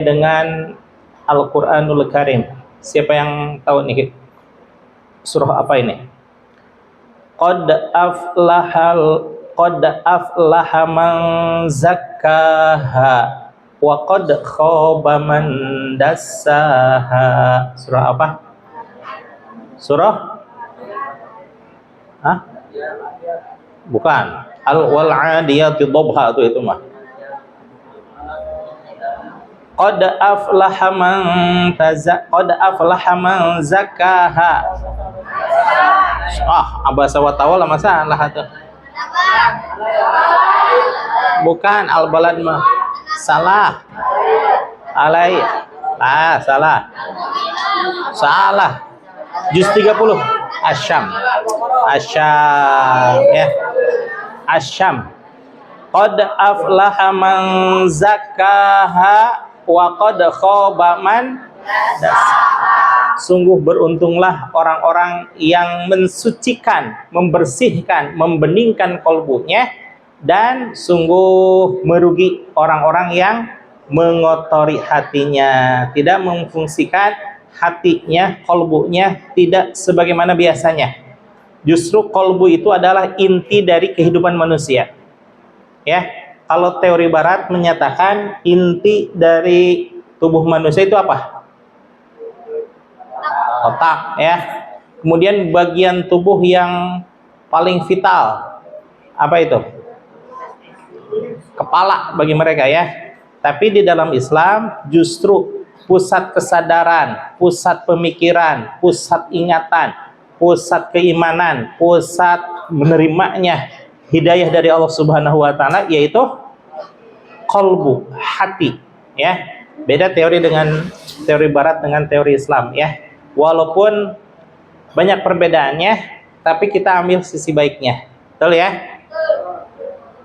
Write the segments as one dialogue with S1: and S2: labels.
S1: dengan Al-Quranul Karim. Siapa yang tahu nih surah apa ini? Qad aflaha man zakkaha wa qad khaba man dassaha. Surah apa? Surah? Hah? Bukan. Wal 'adiyati dhabha itu mah. Qad aflaha man zakkaha. Abasa wa tawalla masalah tuh. Bukan al-balad mah. Salah. Alai. Salah. Salah. Juz 30. Asyam ya. Asyam. Qad aflaha man zakkaha wa qad khaba man dassaha. Sungguh beruntunglah orang-orang yang mensucikan, membersihkan, membeningkan kalbunya, dan sungguh merugi orang-orang yang mengotori hatinya, tidak memfungsikan hatinya, kalbunya tidak sebagaimana biasanya. Justru kalbu itu adalah inti dari kehidupan manusia. Ya, kalau teori barat menyatakan inti dari tubuh manusia itu apa? Otak, ya. Kemudian bagian tubuh yang paling vital apa itu? Kepala bagi mereka, ya. Tapi di dalam Islam justru pusat kesadaran, pusat pemikiran, pusat ingatan, pusat keimanan, pusat menerimanya hidayah dari Allah Subhanahu wa taala yaitu qalbu, hati, ya. Beda teori dengan teori barat dengan teori Islam, ya. Walaupun banyak perbedaannya, tapi kita ambil sisi baiknya. Betul, ya?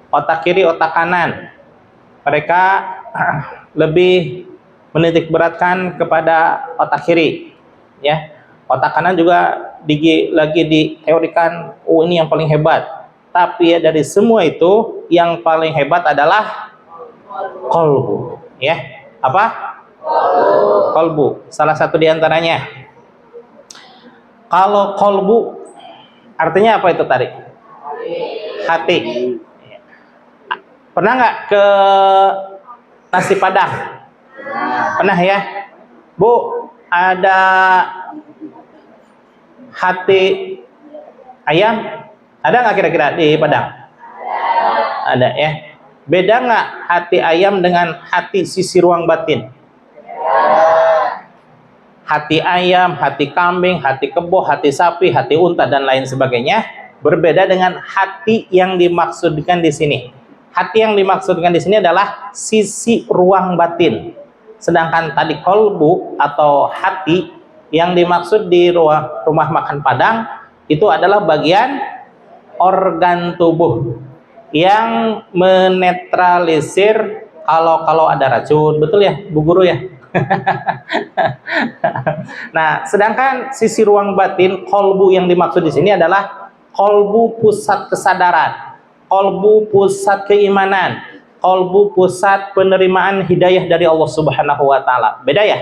S1: Otak kiri, otak kanan. Mereka lebih menitik beratkan kepada otak kiri, ya. Otak kanan juga lagi diteorikan, ini yang paling hebat. Tapi ya, dari semua itu yang paling hebat adalah qalbu, ya. Apa? Qalbu. Salah satu di antaranya. Kalau qalbu artinya apa itu tadi? Hati. Pernah nggak ke nasi Padang? Pernah, ya? Bu, ada hati ayam? Ada nggak kira-kira di Padang? Ada, ya. Beda nggak hati ayam dengan hati sisi ruang batin? Hati ayam, hati kambing, hati kebo, hati sapi, hati unta, dan lain sebagainya berbeda dengan hati yang dimaksudkan di sini. Hati yang dimaksudkan di sini adalah sisi ruang batin. Sedangkan tadi qalbu atau hati yang dimaksud di rumah makan Padang itu adalah bagian organ tubuh yang menetralisir kalau ada racun. Betul, ya, Bu Guru, ya? Nah, sedangkan sisi ruang batin, qalbu yang dimaksud di sini adalah qalbu pusat kesadaran, qalbu pusat keimanan, qalbu pusat penerimaan hidayah dari Allah Subhanahu wa taala. Beda, ya?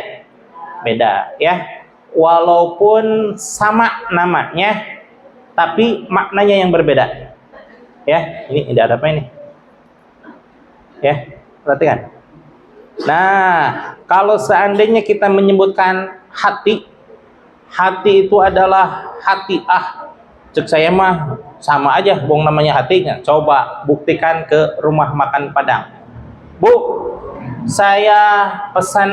S1: Beda, ya. Walaupun sama namanya, tapi maknanya yang berbeda. Ya, ini ada apa ini? Ya, perhatikan. Nah, kalau seandainya kita menyebutkan hati itu adalah hati, cek saya mah sama aja, bohong namanya hatinya. Coba buktikan ke rumah makan Padang. Bu, saya pesan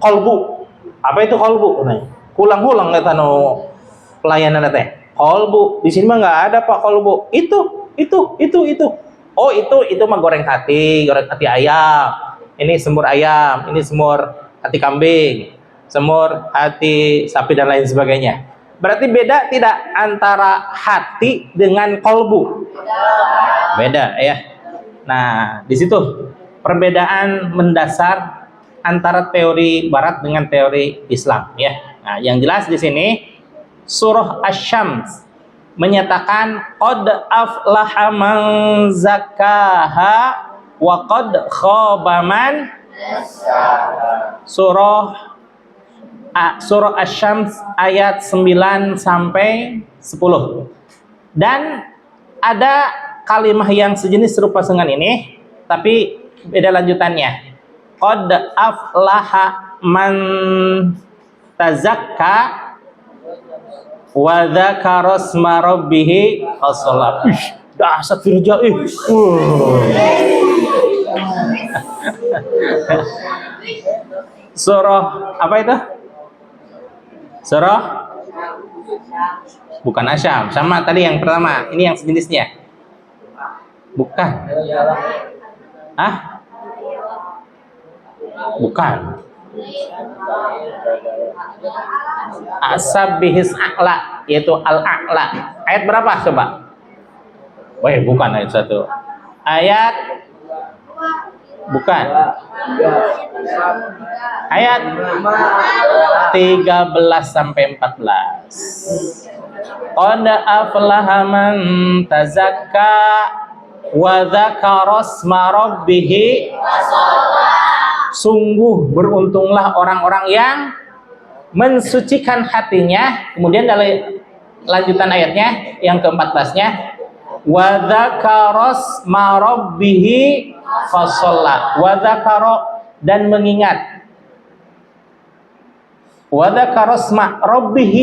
S1: kolbu. Apa itu kolbu? Kulang-kulang kata no pelayanan teh. Kolbu, di sini mah nggak ada Pak kolbu. Itu. Oh, itu mah goreng hati ayam. Ini semur ayam, ini semur hati kambing, semur hati sapi, dan lain sebagainya. Berarti beda tidak antara hati dengan kolbu? Beda, ya. Nah, di situ perbedaan mendasar antara teori barat dengan teori Islam, ya. Nah, yang jelas di sini surah Asy-Syams menyatakan qad aflaha man zakkaha wa qad khaba man Surah Asy-Syams ayat 9 sampai 10. Dan ada kalimah yang sejenis serupa dengan ini, tapi beda lanjutannya. Qad aflaha man tazakka wa dzakara asma rabbih fasalla. Dahsyat firja. Surah apa itu? Surah bukan Asyam, sama tadi yang pertama. Ini yang sejenisnya. Bukan. Hah? Bukan. As-Sabbihis A'la, yaitu Al-A'la. Ayat berapa coba? Wah, bukan ayat 1. Ayat bukan. Ayat 13 sampai 14. Qad aflaha man tazakka wa dzakara asma rabbih. Sungguh beruntunglah orang-orang yang mensucikan hatinya. Kemudian dalam lanjutan ayatnya yang ke-14-nya, wa dzakara asma rabbih fasalla. Wa dzakara, dan mengingat. Wa dzakara asma rabbih,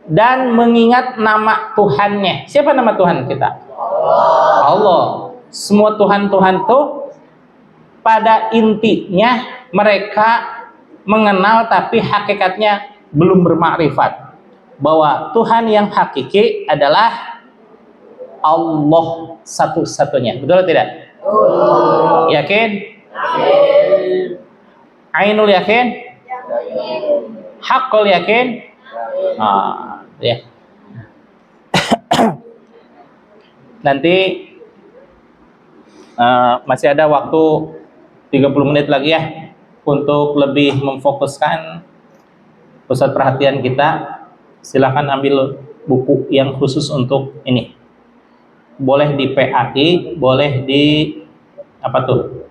S1: dan mengingat nama Tuhannya. Siapa nama Tuhan kita? Allah. Semua Tuhan-Tuhan itu pada intinya mereka mengenal, tapi hakikatnya belum bermakrifat bahwa Tuhan yang hakiki adalah Allah satu-satunya. Betul atau tidak? Yakin? Ainul yakin? Haqqul yakin? Ya. Nanti masih ada waktu 30 menit lagi ya untuk lebih memfokuskan pusat perhatian kita. Silakan ambil buku yang khusus untuk ini. Boleh di PAI, boleh di apa tuh?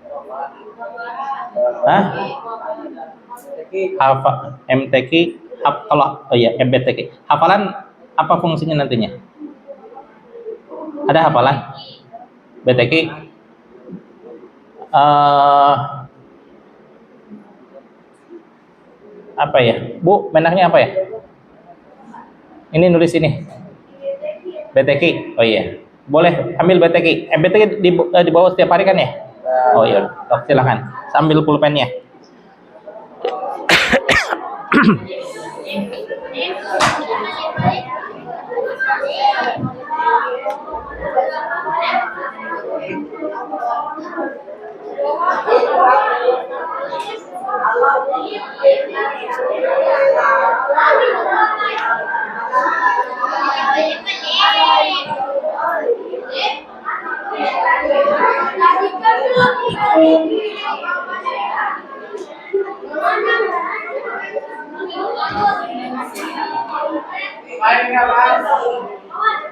S1: MTQ, kalau MBTQ. Hafalan apa fungsinya nantinya? Ada hafalan? BTQ? Apa ya? Bu, menangnya apa ya? Ini nulis ini. BTQ. Oh iya. Boleh ambil BTQ. BTQ di bawah setiap hari kan ya? Oh iya, silakan. Sambil pulpennya.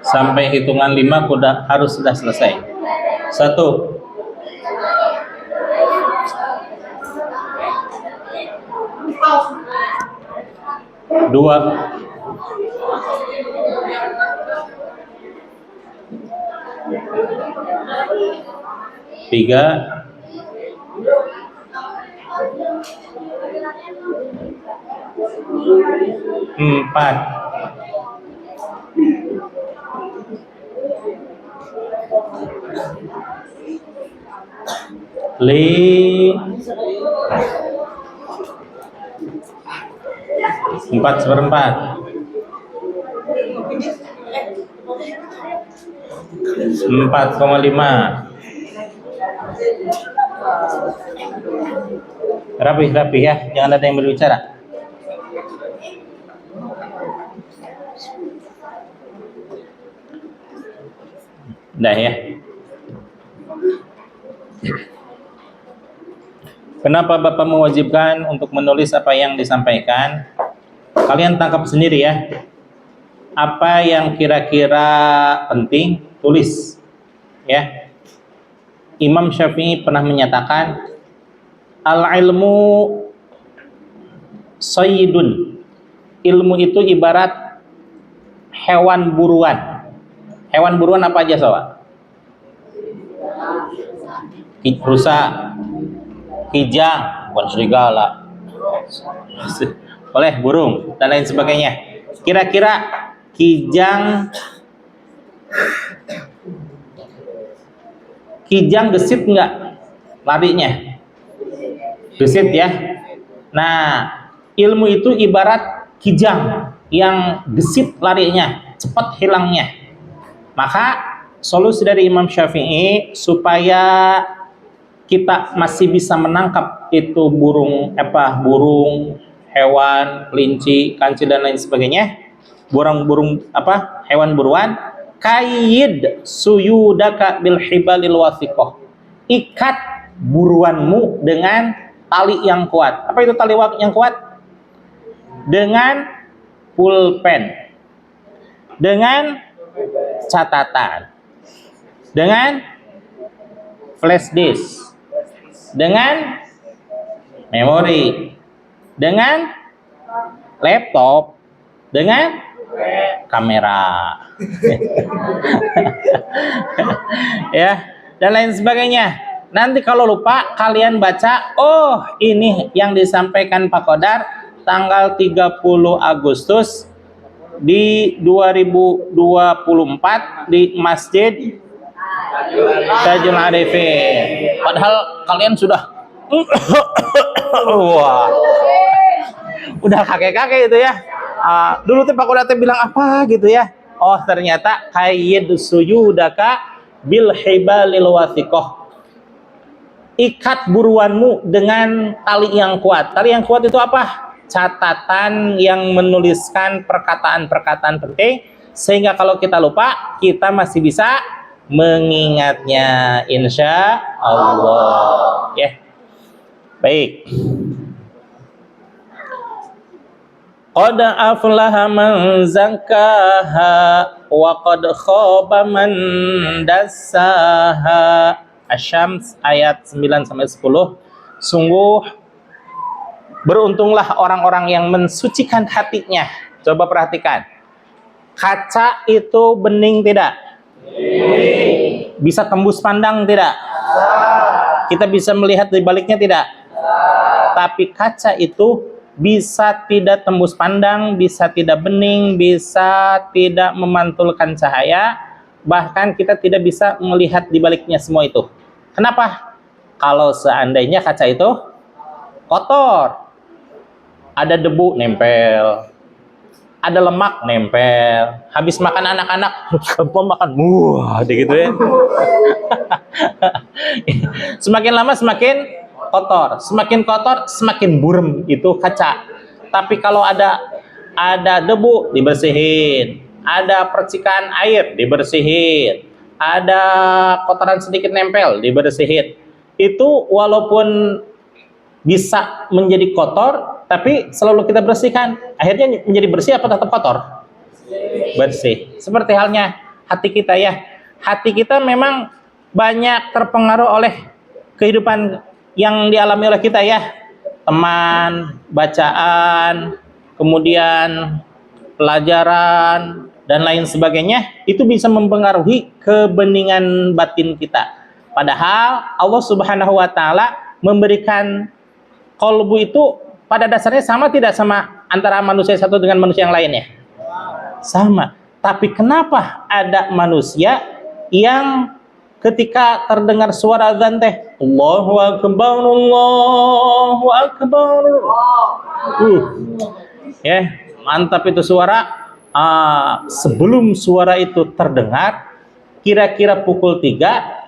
S1: Sampai hitungan 5 harus sudah selesai. 1, 2, 3, 4, 4/4, 4,5. Rapi ya, jangan ada yang berbicara. Dah ya. Kenapa Bapak mewajibkan untuk menulis apa yang disampaikan? Kalian tangkap sendiri ya. Apa yang kira-kira penting, tulis. Ya. Imam Syafi'i pernah menyatakan, Al-ilmu sayyidun. Ilmu itu ibarat hewan buruan. Hewan buruan apa aja, Sobat? Rusa, kijang, bukan serigala. Oleh burung dan lain sebagainya. Kira-kira kijang gesit nggak larinya? Gesit ya. Nah, ilmu itu ibarat kijang yang gesit larinya, cepat hilangnya. Maka solusi dari Imam Syafi'i supaya kita masih bisa menangkap itu burung, hewan, kelinci, kancil dan lain sebagainya, hewan buruan, kayyid suyudaka bil hibalil wathiqah. Ikat buruanmu dengan tali yang kuat. Apa itu tali yang kuat? Dengan pulpen, dengan catatan, dengan flash disk, dengan memori, dengan laptop, dengan kamera. Ya, dan lain sebagainya. Nanti kalau lupa kalian baca, oh ini yang disampaikan Pak Kodar tanggal 30 Agustus di 2024 di Masjid Tajul Arifin. Padahal kalian sudah wah, udah kakek-kakek itu ya. Dulu tuh Pak Kodar bilang apa gitu ya. Oh ternyata kayyid suyudaka bil hibalil wathiqah. Ikat buruanmu dengan tali yang kuat. Tali yang kuat itu apa? Catatan yang menuliskan perkataan-perkataan penting, sehingga kalau kita lupa, kita masih bisa mengingatnya, insya Allah. Ya, baik. Qad aflaha man zakkaha wa qad khaba man dassaha. Asy-Syams ayat 9-10. Sungguh beruntunglah orang-orang yang mensucikan hatinya. Coba perhatikan. Kaca itu bening tidak? Bisa tembus pandang tidak? Kita bisa melihat di baliknya tidak? Tapi kaca itu bisa tidak tembus pandang, bisa tidak bening, bisa tidak memantulkan cahaya, bahkan kita tidak bisa melihat di baliknya semua itu. Kenapa? Kalau seandainya kaca itu kotor, ada debu nempel, ada lemak nempel, habis makan anak-anak makan gitu ya. Semakin lama semakin kotor, semakin kotor semakin burem itu kaca. Tapi kalau ada debu dibersihin, ada percikan air dibersihin, ada kotoran sedikit nempel dibersihin. Itu walaupun bisa menjadi kotor, tapi selalu kita bersihkan. Akhirnya menjadi bersih apa tetap kotor? Bersih. Seperti halnya hati kita ya. Hati kita memang banyak terpengaruh oleh kehidupan yang dialami oleh kita ya. Teman, bacaan, kemudian pelajaran, dan lain sebagainya. Itu bisa mempengaruhi kebeningan batin kita. Padahal Allah Subhanahu wa Ta'ala memberikan qalbu itu pada dasarnya sama tidak sama antara manusia satu dengan manusia yang lainnya? Sama. Tapi kenapa ada manusia yang ketika terdengar suara azan teh Allahu Akbar, Allahu Akbar, ya mantap itu suara. Sebelum suara itu terdengar, kira-kira pukul 3,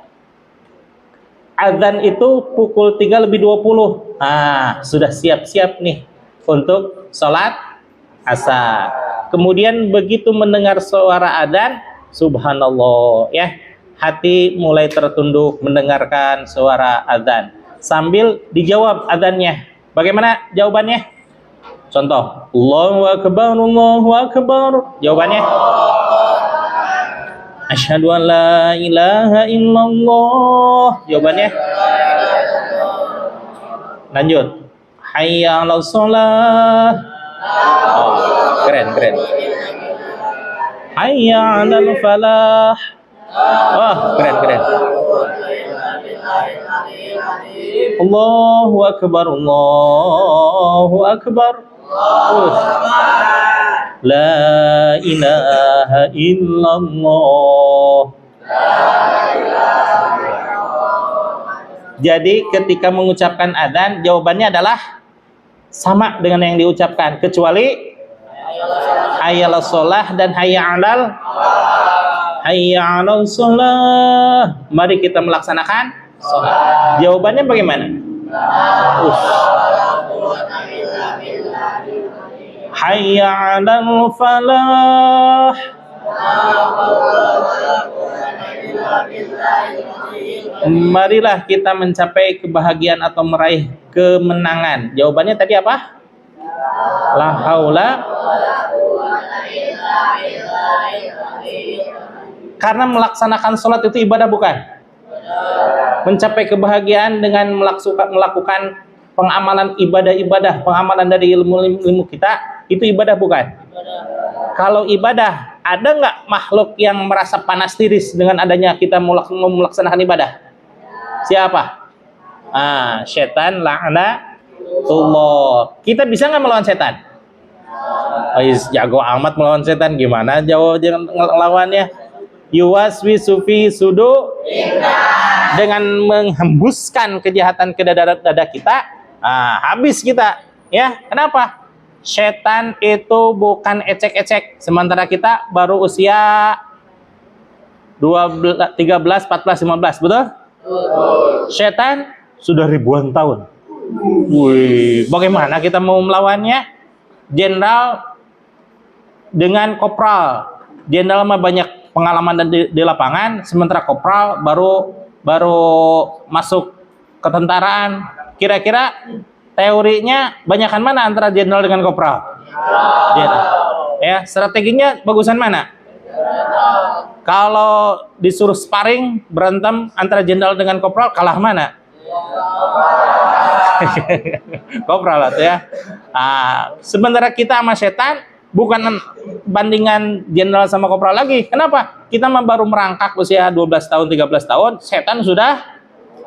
S1: azan itu pukul 3:20. Sudah siap-siap nih untuk sholat asar. Kemudian begitu mendengar suara adzan, subhanallah ya, hati mulai tertunduk mendengarkan suara adzan. Sambil dijawab adzannya. Bagaimana jawabannya? Contoh, Allahu Akbar, Allahu Akbar. Jawabannya? Asyhadu an la ilaha illallah. Jawabannya? Lanjut. Hayya 'alas shalah. Oh, keren. Hayya 'alal falah. Oh, keren. Allahu akbar. La ilaha illallah. Jadi ketika mengucapkan adzan, jawabannya adalah sama dengan yang diucapkan, kecuali hayya 'alas shalah dan hayya 'alal shalah. Mari kita melaksanakan salat. Jawabannya bagaimana? Hayya 'alal falah. Marilah kita mencapai kebahagiaan atau meraih kemenangan. Jawabannya tadi apa? La haula. Karena melaksanakan sholat itu ibadah bukan? Mencapai kebahagiaan dengan melakukan pengamalan ibadah-ibadah, pengamalan dari ilmu-ilmu kita, itu ibadah bukan? Kalau ibadah, ada nggak makhluk yang merasa panas tiris dengan adanya kita melaksanakan ibadah? Siapa? Setan la'natullah. Kita bisa nggak melawan setan? Jago amat melawan setan. Gimana jawab ngelawannya? Yuwaswisu fi sudur, dengan menghembuskan kejahatan ke dada kita, habis kita. Ya, kenapa? Setan itu bukan ecek-ecek, sementara kita baru usia 12, 13, 14, 15, betul? Setan sudah ribuan tahun. Wih, bagaimana kita mau melawannya? Jenderal dengan kopral. Jenderal mah banyak pengalaman di lapangan, sementara kopral baru masuk ketentaraan. Kira-kira teorinya banyakan mana antara jenderal dengan kopral? Ya, strateginya bagusan mana? Kalau disuruh sparring berantem antara jenderal dengan kopral, kalah mana? Kopral lah ya. Sementara kita sama setan bukan bandingan jenderal sama kopral lagi. Kenapa? Kita baru merangkak usia 12 tahun, 13 tahun, setan sudah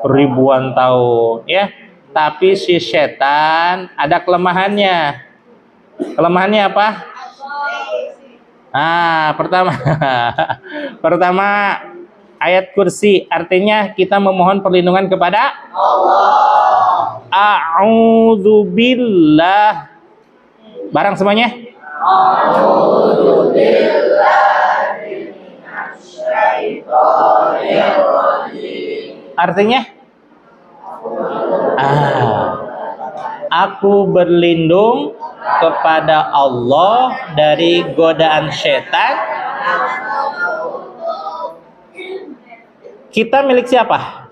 S1: ribuan tahun, ya. Tapi si setan ada kelemahannya. Kelemahannya apa? Pertama ayat kursi, artinya kita memohon perlindungan kepada Allah. A'udzubillah. Barang semuanya. Artinya aku berlindung kepada Allah dari godaan setan. Kita milik siapa?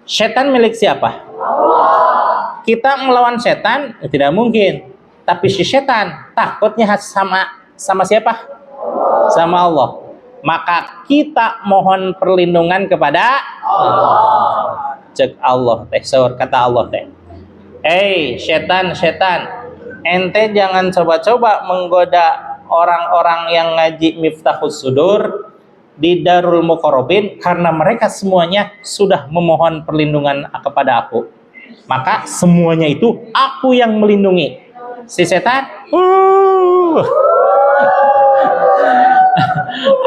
S1: Setan milik siapa? Kita melawan setan tidak mungkin. Tapi si setan takutnya sama siapa? Sama Allah. Maka kita mohon perlindungan kepada Allah. Cek Allah teh, kata Allah teh. Setan, ente jangan coba-coba menggoda orang-orang yang ngaji Miftahus Sudur di Darul Muqarrabin, karena mereka semuanya sudah memohon perlindungan kepada aku. Maka semuanya itu aku yang melindungi. Si setan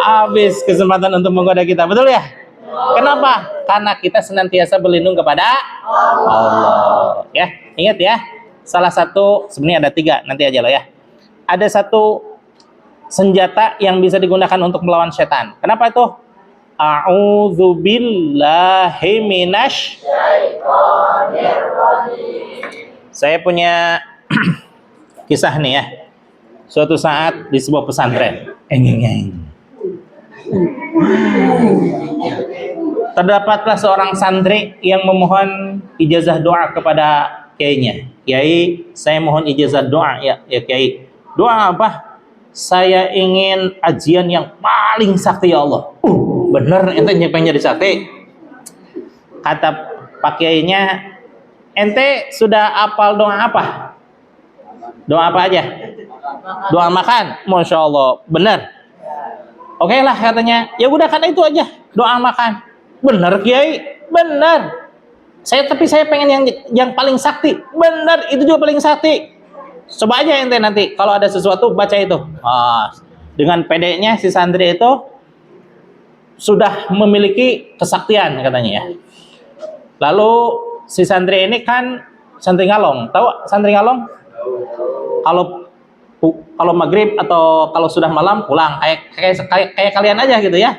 S1: habis kesempatan untuk menggoda kita, betul ya? Kenapa? Karena kita senantiasa berlindung kepada Allah. Ya, ingat ya. Salah satu, sebenarnya ada 3, nanti aja lah ya. Ada satu senjata yang bisa digunakan untuk melawan setan. Kenapa itu? A'udzubillahi minasyaitonirrajim. Saya punya kisah nih ya. Suatu saat di sebuah pesantren, terdapatlah seorang santri yang memohon ijazah doa kepada kiainya. Kiai, saya mohon ijazah doa ya Kiai. Doa apa? Saya ingin ajian yang paling sakti ya Allah. Bener ente pengen jadi sakti. Kata Pak Kiainya, Ente sudah hafal doa apa? Doa apa aja? Doa makan. Masya Allah, benar. Oke lah katanya. Ya udah kan itu aja, doa makan. Benar Kiai, benar. Tapi saya pengen yang paling sakti. Benar, itu juga paling sakti. Coba aja ente nanti kalau ada sesuatu baca itu. Dengan pedenya si santri itu sudah memiliki kesaktian katanya ya. Lalu si santri ini kan santri ngalong. Tahu santri ngalong? Kalau maghrib atau kalau sudah malam pulang kayak kalian aja gitu ya.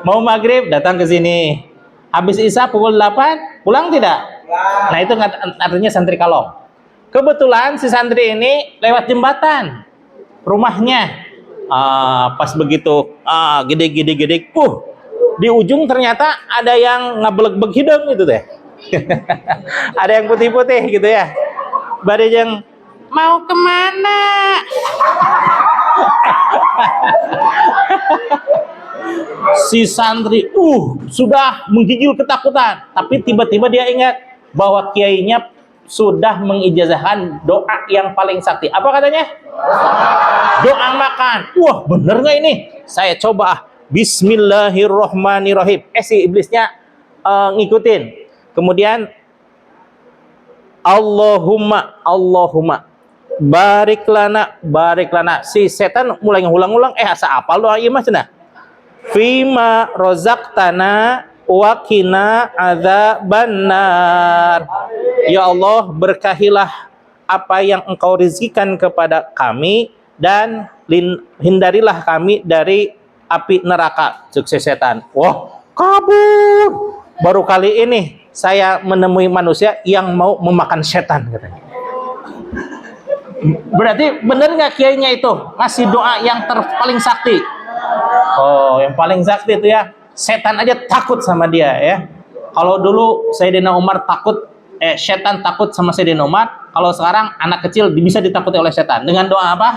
S1: Mau maghrib datang ke sini, habis isya pukul 8 pulang tidak? Nah itu artinya santri kalong. Kebetulan si santri ini lewat jembatan rumahnya, pas begitu gede, di ujung ternyata ada yang ngabeleg-beg hidung gitu deh. Ada yang putih-putih gitu ya. Badai yang mau kemana? Si santri sudah menggigil ketakutan, tapi tiba-tiba dia ingat bahwa kiainya sudah mengijazahkan doa yang paling sakti. Apa katanya? Doa makan. Wah, bener nggak ini? Saya coba. Bismillahirrohmanirrohim. Si iblisnya ngikutin. Kemudian Allahumma barik lana. Si setan mulai ngulang-ulang, asa apal doa ieu mah cenah. Fima rozaqtana wa qina adzabannar. Ya Allah, berkahilah apa yang Engkau rizkikan kepada kami dan hindarilah kami dari api neraka. Sukses setan. Wah, kabur. Baru kali ini saya menemui manusia yang mau memakan setan katanya. Berarti benar nggak kiainya itu ngasih doa yang paling sakti? Yang paling sakti itu ya, setan aja takut sama dia ya. Kalau dulu Sayyidina Umar setan takut sama Sayyidina Umar. Kalau sekarang anak kecil bisa ditakuti oleh setan dengan doa apa?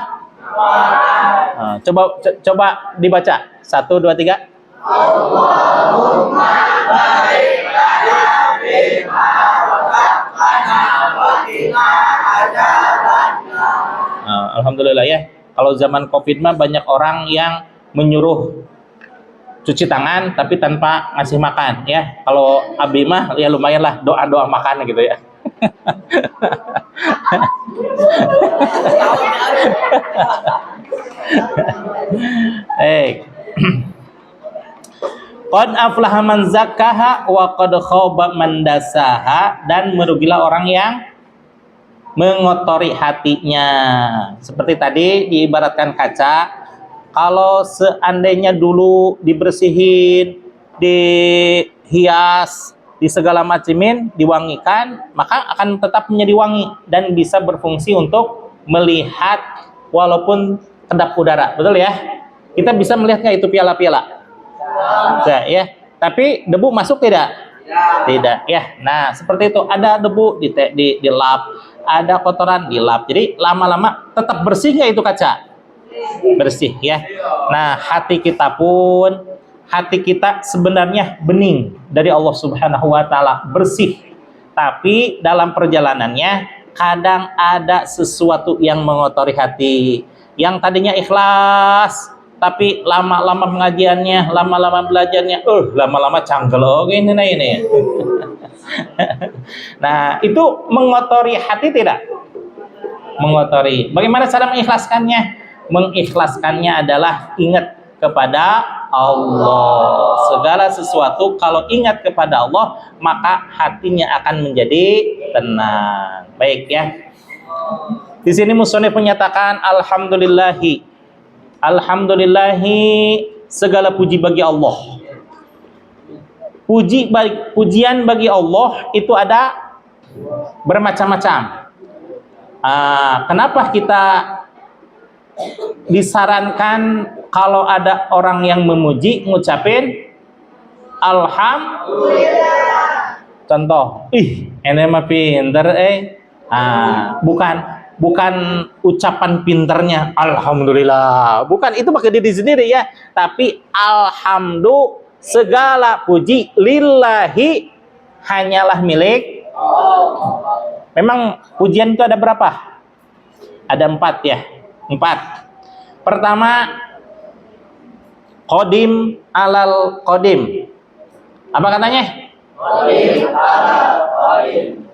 S1: Coba dibaca. 1, 2, 3. Allahumma barik lana fima razaqtana wa qina adzabannar. Alhamdulillah ya. Kalau zaman Covid mah banyak orang yang menyuruh cuci tangan tapi tanpa ngasih makan ya. Kalau Abi mah ya lumayan lah doa-doa makan gitu ya. Qad aflaha man zakkaha wa qad khaba man dasaha. Dan merugilah orang yang mengotori hatinya. Seperti tadi diibaratkan kaca. Kalau seandainya dulu dibersihin, dihias, di segala macamin, diwangikan, maka akan tetap menjadi wangi dan bisa berfungsi untuk melihat walaupun kedap udara. Betul ya? Kita bisa melihat nggak itu piala-piala? Tidak ya. Tapi debu masuk tidak? Tidak ya. Nah seperti itu, ada debu dilap, ada kotoran dilap. Jadi lama-lama tetap bersih nggak itu kaca? Bersih ya. Nah hati kita sebenarnya bening dari Allah Subhanahu wa taala, bersih. Tapi dalam perjalanannya kadang ada sesuatu yang mengotori hati. Yang tadinya ikhlas, tapi lama-lama pengajiannya, lama-lama belajarnya, lama-lama canggel ini ya. Nah, itu mengotori hati tidak? Mengotori. Bagaimana cara mengikhlaskannya? Mengikhlaskannya adalah ingat kepada Allah. Segala sesuatu kalau ingat kepada Allah, maka hatinya akan menjadi tenang. Baik ya. Di sini musonif menyatakan Alhamdulillahi segala puji bagi Allah. Pujian bagi Allah itu ada bermacam-macam. Kenapa kita disarankan kalau ada orang yang memuji ngucapin alhamdulillah? Contoh, ini mah pinter bukan ucapan pinternya alhamdulillah, bukan, itu pakai diri sendiri ya, tapi alhamdulillah segala puji lillahi hanyalah milik Memang pujian itu ada berapa? Ada 4 ya. 4. Pertama, qadim alal qadim. Apa katanya? Qadim alal qadim.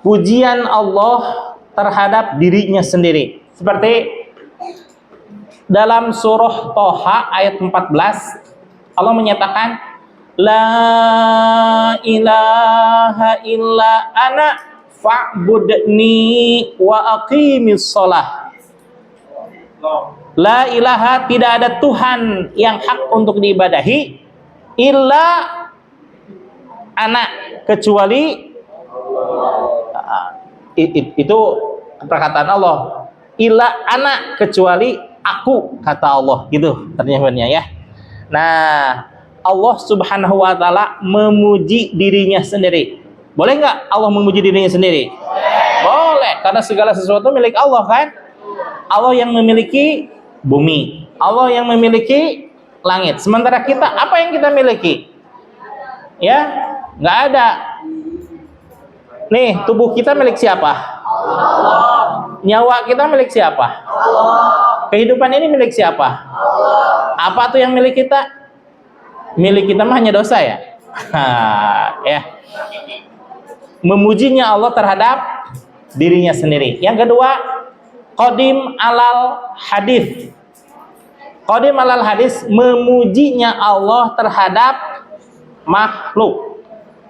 S1: Pujian Allah terhadap dirinya sendiri. Seperti dalam surah Toha ayat 14, Allah menyatakan La ilaha illa ana fa'budni wa aqimis shalah. La ilaha, tidak ada Tuhan yang hak untuk diibadahi illa ana, kecuali itu perkataan Allah, illa ana, kecuali aku, kata Allah, gitu terjemahannya ya. Nah, Allah Subhanahu wa taala memuji dirinya sendiri. Boleh nggak Allah memuji dirinya sendiri? Boleh, karena segala sesuatu milik Allah kan? Allah yang memiliki bumi, Allah yang memiliki langit. Sementara kita, apa yang kita miliki? Ya, nggak ada. Nih, tubuh kita milik siapa? Allah. Nyawa kita milik siapa? Allah. Kehidupan ini milik siapa? Allah. Apa tuh yang milik kita? Milik kita mah hanya dosa ya. Ya. Memujinya Allah terhadap dirinya sendiri. Yang kedua, qadim alal hadis. Qadim alal hadis, memujinya Allah terhadap makhluk.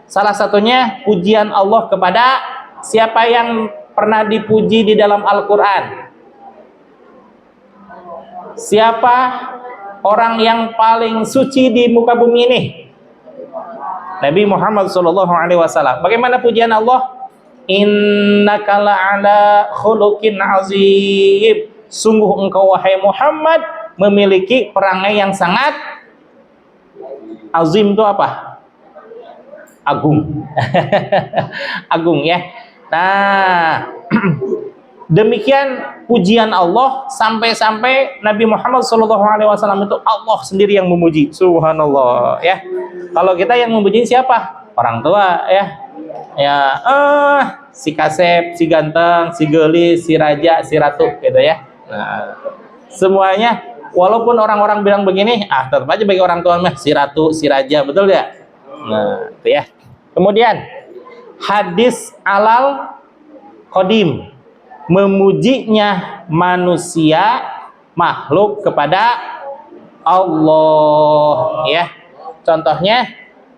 S1: Salah satunya pujian Allah kepada siapa yang pernah dipuji di dalam Al-Quran? Siapa orang yang paling suci di muka bumi ini? Nabi Muhammad SAW. Bagaimana pujian Allah? Innaka la'ala khuluqin azim. Sungguh engkau wahai Muhammad memiliki perangai yang sangat azim. Itu apa? Agung. Agung ya. Nah, demikian pujian Allah sampai-sampai Nabi Muhammad SAW itu Allah sendiri yang memuji. Subhanallah ya. Kalau kita yang memuji siapa? Orang tua ya. Ya, si Kasep, si ganteng, si gelis, si raja, si ratu gitu ya. Nah, semuanya walaupun orang-orang bilang begini, tetap aja bagi orang tua mah si ratu, si raja, betul ya? Nah, itu ya. Kemudian hadis alal qadim, memujinya manusia makhluk kepada Allah ya. Contohnya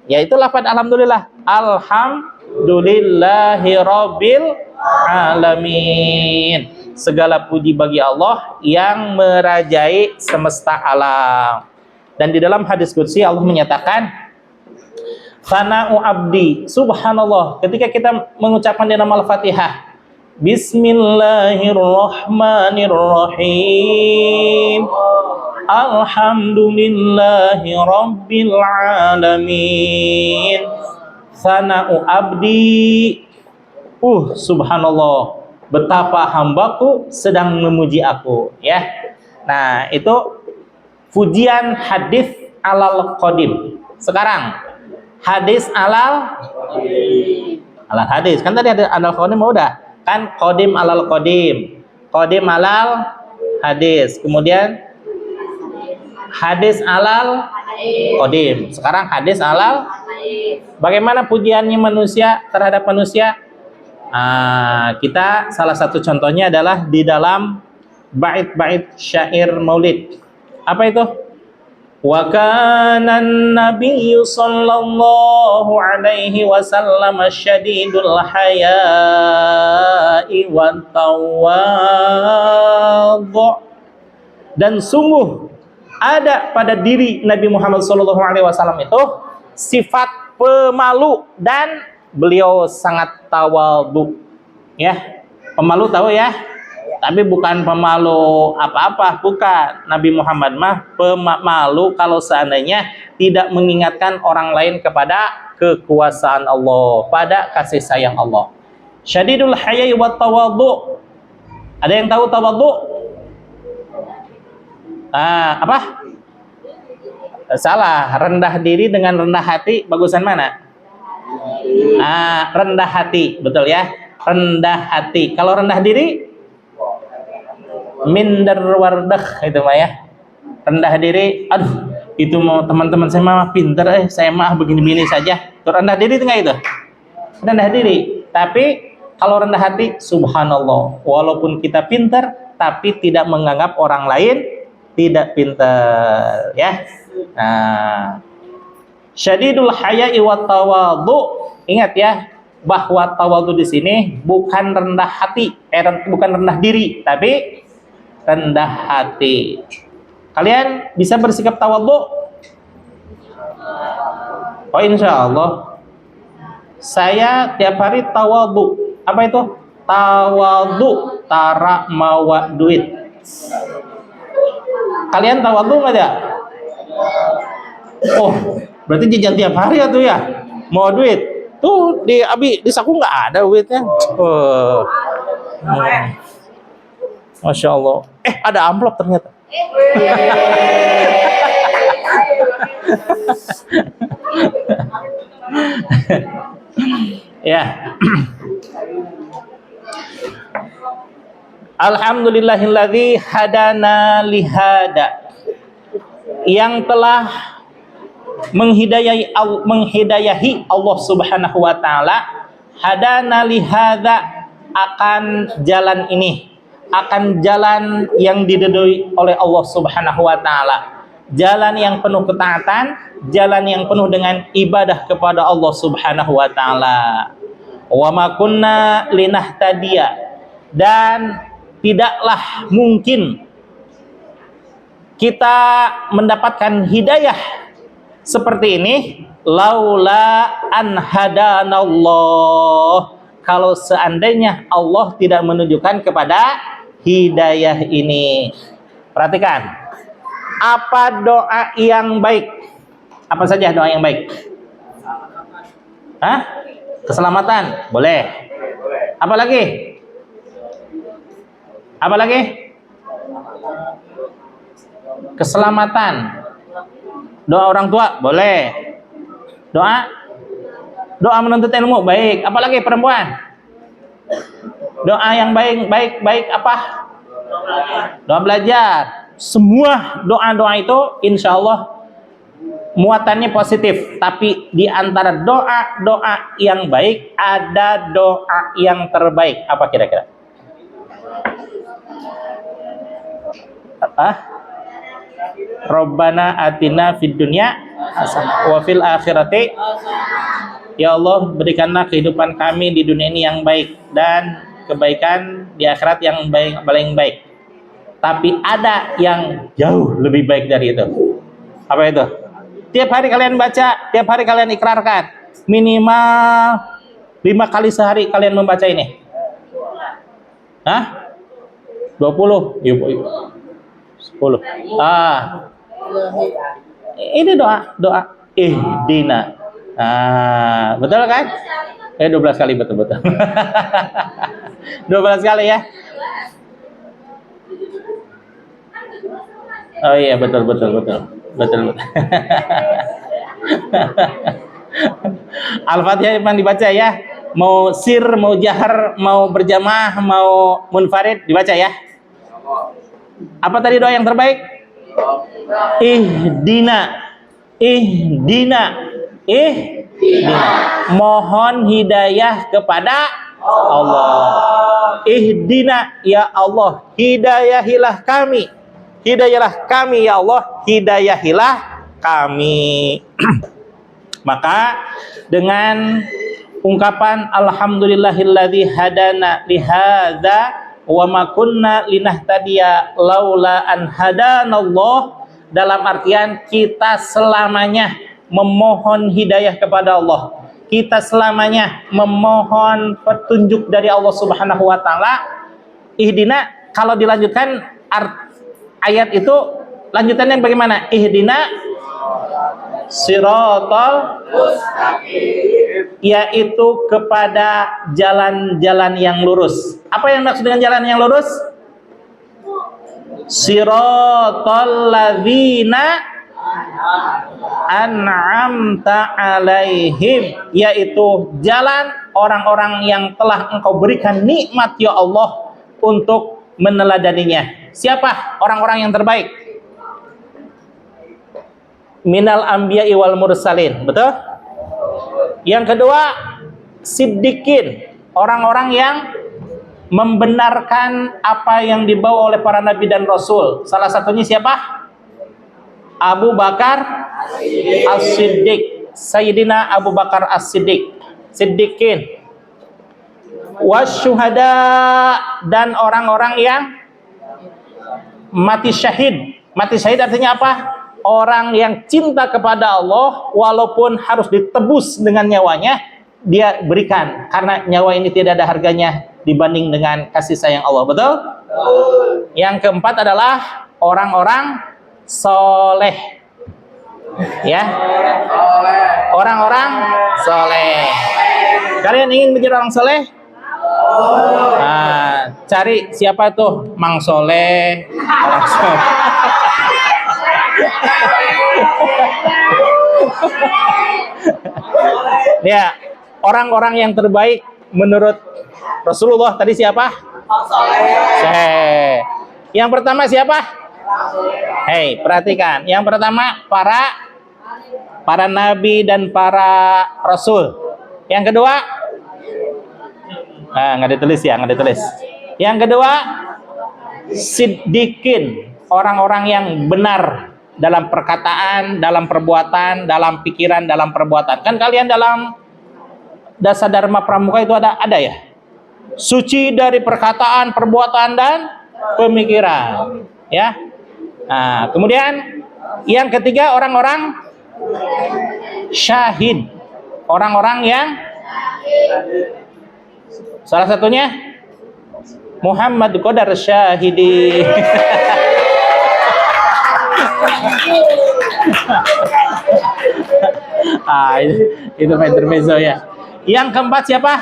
S1: yaitu lafaz alhamdulillah, alhamdulillahirabbil alamin. Segala puji bagi Allah yang merajai semesta alam. Dan di dalam hadis qudsi Allah menyatakan Sana'u abdi, subhanallah, ketika kita mengucapkan di nama Al-Fatihah, Bismillahirrahmanirrahim, Alhamdulillahi Rabbil Alamin, Sana'u abdi, subhanallah, betapa hambaku sedang memuji aku ya. Nah, itu pujian hadis alal qadim. Sekarang hadis alal hadis, kan tadi ada alal qadim udah kan, qadim alal qadim, qadim alal hadis, kemudian hadis alal qadim, sekarang hadis alal. Bagaimana pujiannya manusia terhadap manusia? Kita salah satu contohnya adalah di dalam bait-bait syair maulid. Apa itu? Wa kana an-nabiyyu sallallahu alaihi wasallam syadidul haya'i wat tawadhu. Dan sungguh ada pada diri Nabi Muhammad sallallahu alaihi wasallam itu sifat pemalu dan beliau sangat tawadhu. Ya, pemalu tahu ya? Tapi bukan pemalu apa-apa, bukan. Nabi Muhammad mah pemalu kalau seandainya tidak mengingatkan orang lain kepada kekuasaan Allah, pada kasih sayang Allah. Syadidul haya'i wat tawadhu. Ada yang tahu tawadhu? Apa? Salah, rendah diri dengan rendah hati bagusan mana? Rendah hati, betul ya. Rendah hati. Kalau rendah diri minder wardah itu mah ya. Rendah diri, aduh, itu mau teman-teman saya mah pinter, saya mah begini-begini saja. Itu rendah diri itu enggak itu? Rendah diri. Tapi kalau rendah hati, subhanallah, walaupun kita pinter tapi tidak menganggap orang lain tidak pinter, ya. Nah, syadidul haya'i wa tawadhu. Ingat ya, bahwa tawadhu di sini bukan rendah hati, bukan rendah diri, tapi rendah hati. Kalian bisa bersikap tawadhu? Oh, insya Allah. Saya tiap hari tawadhu. Apa itu? Tawadhu, tara mawa duit. Kalian tawadhu nggak ada? Oh, berarti jajan tiap hari ya tuh ya? Mau duit? Tuh di Abi di saku nggak ada duitnya. Oh. Masya Allah. Ada amplop ternyata. Ya. Alhamdulillahilladzi hadana lihada, yang telah menghidayahi Allah Subhanahu wa taala, hadana lihada, akan jalan ini, akan jalan yang diridhoi oleh Allah Subhanahu wa taala, jalan yang penuh ketaatan, jalan yang penuh dengan ibadah kepada Allah Subhanahu wa taala. Wa ma kunna linahtadiya, dan tidaklah mungkin kita mendapatkan hidayah seperti ini laula an hadanallah, kalau seandainya Allah tidak menunjukkan kepada hidayah ini. Perhatikan, apa doa yang baik? Apa saja doa yang baik? Keselamatan, boleh. Apa lagi? Apa lagi? Keselamatan. Doa orang tua, boleh. Doa menuntut ilmu, baik. Apa lagi perempuan? Doa yang baik apa? Doa belajar. Semua doa-doa itu insya Allah muatannya positif. Tapi di antara doa-doa yang baik ada doa yang terbaik. Apa kira-kira? Rabbana atina fid dunya hasanah wa fil akhirati, ya Allah berikanlah kehidupan kami di dunia ini yang baik dan kebaikan di akhirat yang paling baik. Tapi ada yang jauh lebih baik dari itu. Apa itu? Tiap hari kalian baca, tiap hari kalian ikrarkan, minimal 5 kali sehari kalian membaca ini. 20? Yuk. 10. Ini doa ihdina. Betul kan? 12 kali, betul. 12 kali ya. Oh iya, betul. Al-Fatihah memang dibaca ya. Mau sir, mau jahar, mau berjamaah, mau munfarid, dibaca ya. Apa tadi doa yang terbaik? Ihdina. Mohon hidayah kepada Allah. Ihdina, ya Allah, hidayahilah kami. Hidayahilah kami ya Allah, hidayahilah kami. Maka dengan ungkapan alhamdulillahilladzi hadana lihadza wa ma kunna linahtadiya laula an hadanallah, dalam artian kita selamanya memohon hidayah kepada Allah, kita selamanya memohon petunjuk dari Allah Subhanahu wa taala. Ihdina, kalau dilanjutkan ayat itu lanjutannya bagaimana? Ihdina siratal mustaqim, yaitu kepada jalan-jalan yang lurus. Apa yang maksud dengan jalan yang lurus? Siratal ladzina an'amta alaihim, yaitu jalan orang-orang yang telah Engkau berikan nikmat ya Allah untuk meneladaninya. Siapa orang-orang yang terbaik? Minal anbiya'i wal mursalin, betul? Yang kedua, siddiqin, orang-orang yang membenarkan apa yang dibawa oleh para nabi dan rasul. Salah satunya siapa? Abu Bakar As-Siddiq, Sayyidina Abu Bakar As-Siddiq, siddiqin. Wasyuhada, dan orang-orang yang mati syahid. Mati syahid artinya apa? Orang yang cinta kepada Allah walaupun harus ditebus dengan nyawanya, dia berikan karena nyawa ini tidak ada harganya dibanding dengan kasih sayang Allah. Betul? Yang keempat adalah orang-orang soleh. Ya, orang-orang soleh. Kalian ingin menjadi orang soleh? Nah, cari siapa tuh Mang Soleh, orang soleh. Ya, orang-orang yang terbaik menurut Rasulullah tadi siapa? Soleh. Yang pertama siapa? Hei, perhatikan. Yang pertama para nabi dan para rasul. Yang kedua, nggak ditulis ya, nggak ditulis. Yang kedua, siddiqin, orang-orang yang benar dalam perkataan, dalam perbuatan, dalam pikiran, dalam perbuatan. Kan kalian dalam Dasar Dharma Pramuka itu ada ya? Suci dari perkataan, perbuatan, dan pemikiran. Ya. Nah, kemudian yang ketiga, orang-orang syahid, orang-orang yang salah satunya Muhammad Qadar Syahidi. Itu intermezzo ya. Yang keempat siapa?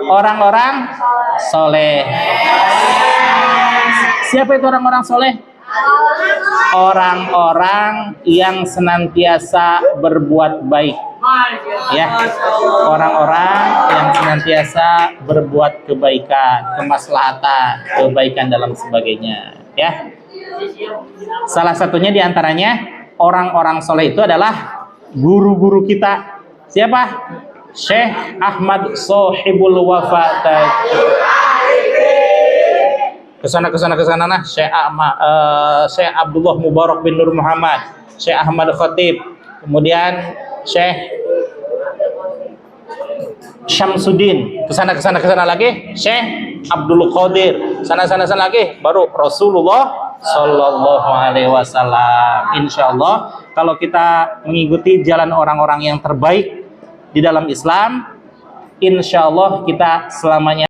S1: Orang-orang soleh. Siapa itu orang-orang soleh? Orang-orang yang senantiasa berbuat baik. Ya, orang-orang yang senantiasa berbuat kebaikan, kemaslahatan, kebaikan dalam sebagainya. Ya, salah satunya diantaranya orang-orang soleh itu adalah guru-guru kita. Siapa? Syekh Ahmad Sohibul Wafa. Kesana nah, Syekh Abdullah Mubarak bin Nur Muhammad, Syekh Ahmad Khatib, kemudian Syekh Syamsuddin, kesana lagi Syekh Abdul Qadir, sana lagi baru Rasulullah Sallallahu Alaihi Wasallam. Insyaallah kalau kita mengikuti jalan orang-orang yang terbaik di dalam Islam, insyaallah kita selamanya